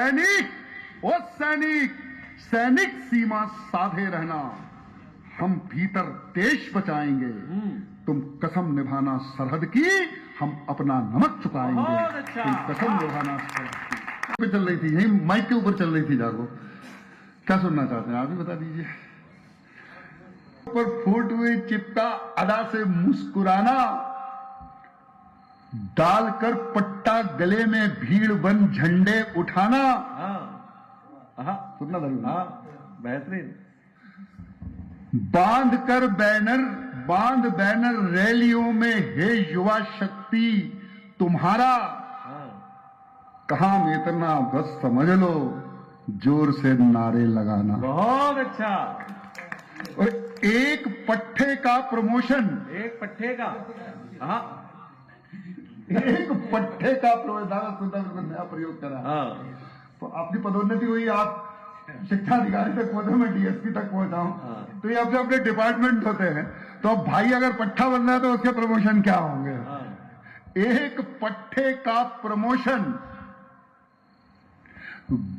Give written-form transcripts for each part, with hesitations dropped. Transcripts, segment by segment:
सैनिक ओ सैनिक, सैनिक सीमा साधे रहना, हम भीतर देश बचाएंगे, तुम कसम निभाना सरहद की, हम अपना नमक चुकाएंगे। बहुत अच्छा। तुम कसम निभाना सरहद की। पे चल रही थी, यही माइक के ऊपर चल रही थी जागो। क्या सुनना चाहते हैं आप ही बता दीजिए। पर फूट हुई चिपका अदा से मुस्कुराना, डालकर पट्टा गले में भीड़ बन झंडे उठाना। सुनना जरूर। बेहतरीन। बांध बैनर रैलियों में, हे युवा शक्ति तुम्हारा काम इतना, बस समझ लो जोर से नारे लगाना। बहुत अच्छा। और एक पट्टे का प्रमोशन, एक पट्टे का, एक पट्टे का प्रमोशन, नया प्रयोग करा। तो आपकी पदोन्नति हुई, आप शिक्षा अधिकारी तक पहुंचे, मैं डीएसपी तक पहुंचा हूं। तो ये अपने अपने डिपार्टमेंट होते हैं। तो अब भाई अगर पट्टा बन रहा है तो उसके प्रमोशन क्या होंगे। एक पट्टे का प्रमोशन,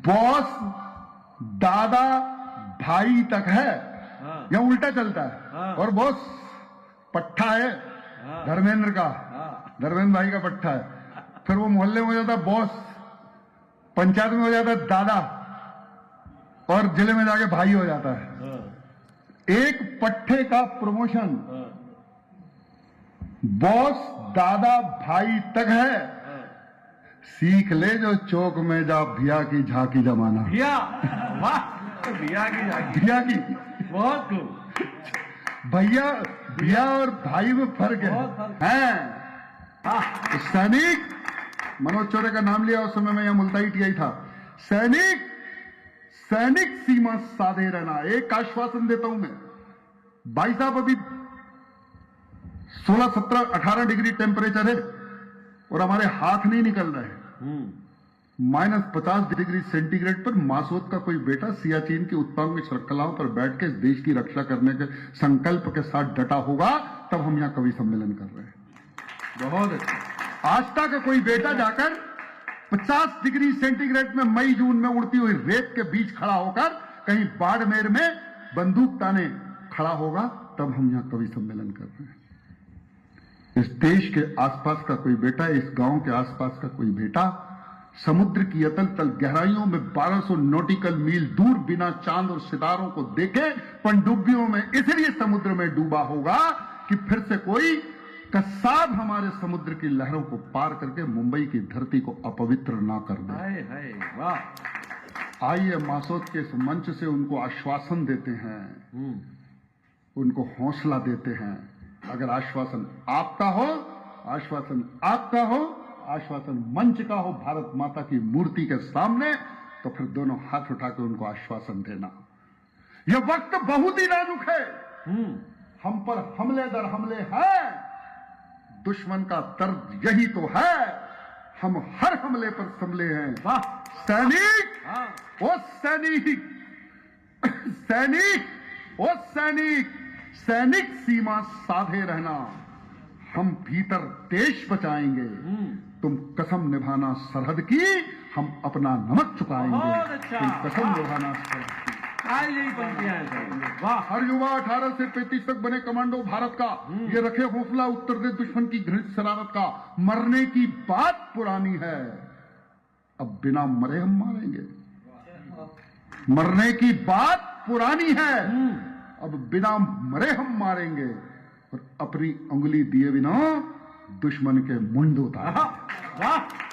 बॉस दादा भाई तक है, या उल्टा चलता है। और बॉस पट्टा है धर्मेंद्र का, धर्मेंद्र भाई का पट्टा है। फिर वो मोहल्ले में हो जाता बॉस, पंचायत में हो जाता दादा, और जिले में जाके भाई हो जाता है। एक पट्टे का प्रमोशन, बॉस दादा भाई तक है, सीख ले जो चौक में जा भिया की झांकी जमाना। भिया, वाह, भिया की झांकी, भिया की, बहुत खूब। भैया भिया और भाई में फर्क है। तो सैनिक, मनोज चौरे का नाम लिया उस समय में, यहां मुल्ताई टीआई था। सैनिक, सैनिक सीमा साधे रहना। एक आश्वासन देता हूं मैं भाई साहब, अभी 16, 17, 18 डिग्री टेम्परेचर है और हमारे हाथ नहीं निकल रहे हैं। -50 डिग्री सेंटीग्रेड पर मासूद का कोई बेटा सियाचिन की उत्तुंग श्रृंखलाओं पर बैठ के इस देश की रक्षा करने के संकल्प के साथ डटा होगा, तब हम यहां कवि सम्मेलन कर रहे हैं। बहुत अच्छा। आस्था का कोई बेटा जाकर 50 डिग्री सेंटीग्रेड में मई जून में उड़ती हुई रेत के बीच खड़ा होकर कहीं बाड़मेर में बंदूक ताने खड़ा होगा, तब हम यहां कवि सम्मेलन कर रहे हैं। इस देश के आसपास का कोई बेटा, इस गांव के आसपास का कोई बेटा समुद्र की अतल तल गहराइयों में 1200 नॉटिकल मील दूर बिना चांद और सितारों को देखे पनडुब्बियों में इसलिए समुद्र में डूबा होगा कि फिर से कोई कसाब हमारे समुद्र की लहरों को पार करके मुंबई की धरती को अपवित्र ना कर दे। वाह। आइए मासूद के इस मंच से उनको आश्वासन देते हैं, उनको हौसला देते हैं। अगर आश्वासन आपका हो, आश्वासन आपका हो, आश्वासन मंच का हो भारत माता की मूर्ति के सामने, तो फिर दोनों हाथ उठा के उनको आश्वासन देना। यह वक्त बहुत ही नाजुक है, हम पर हमले दर हमले हैं, दुश्मन का दर्द यही तो है, हम हर हमले पर संभले हैं। वाह। सैनिक ओ सैनिक, सैनिक ओ सैनिक, सैनिक सीमा साधे रहना, हम भीतर देश बचाएंगे, तुम कसम निभाना सरहद की, हम अपना नमक चुकाएंगे। तुम कसम निभाना सरहद की। यही पंक्तियां हैं। वाह। हर युवा 18 से 35 तक बने कमांडो भारत का, ये रखे हौसला उत्तर दे दुश्मन की घृणित शरारत का। मरने की बात पुरानी है, अब बिना मरे हम मारेंगे। मरने की बात पुरानी है, अब बिना मरे हम मारेंगे, और अपनी उंगली दिए बिना दुश्मन के मुंड उतारेंगे।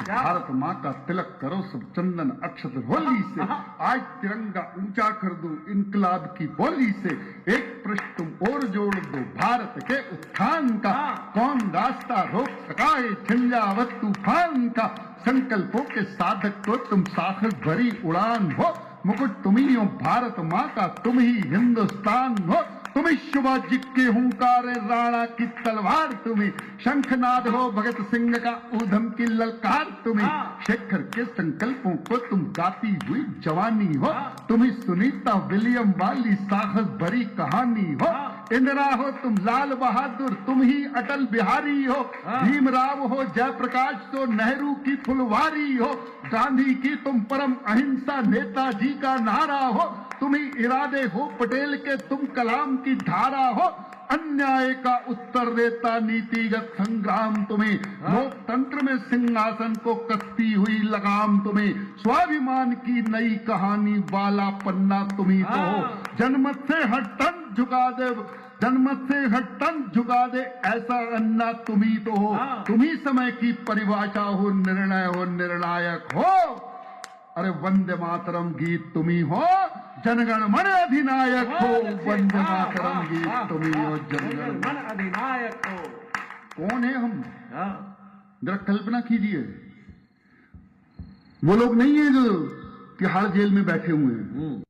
भारत माँ का तिलक करो सब चंदन अक्षत होली से, आज तिरंगा ऊंचा कर दो इनकलाब की बोली से। एक पृष्ठ तुम और जोड़ दो भारत के उत्थान का, कौन रास्ता रोक सका है झंझावत तूफान का। संकल्पों के साधक तो तुम साहस भरी उड़ान हो, मुकुट तुम ही हो भारत माँ का, तुम ही हिंदुस्तान हो। तुम्हें शिवाजी के हुंकार राणा की तलवार, तुम्हें शंखनाद हो भगत सिंह का ऊधम की ललकार, तुम्हें शेखर के संकल्पों को तुम गाती हुई जवानी हो, तुम्हें सुनीता विलियम वाली साहस भरी कहानी हो। इंदिरा हो तुम लाल बहादुर, तुम ही अटल बिहारी हो, भीमराव हो जयप्रकाश तो नेहरू की फुलवारी हो, गांधी की तुम परम अहिंसा नेताजी का नारा हो, तुम ही इरादे हो पटेल के तुम कलाम की धारा हो, अन्याय का उत्तर देता नीतिगत संग्राम तुम्हें, लोकतंत्र में सिंहासन को कसती हुई लगाम तुम्हें, स्वाभिमान की नई कहानी वाला पन्ना तुम्ही तो हो, जनमत से हर तन झुका दे, जनमत से हर तन झुका दे ऐसा अन्ना तुम्ही तो हो, तुम्ही समय की परिभाषा हो, निर्णय हो, निर्णायक हो। अरे वंदे मातरम गीत तुम्ही हो, जनगण मन अधिनायक हो, वंदे मातरम गीत तुम्ही हो, जनगण मन अधिनायक हो। कौन है हम? हाँ, जरा कल्पना कीजिए, वो लोग नहीं है जो तिहाड़ जेल में बैठे हुए हैं,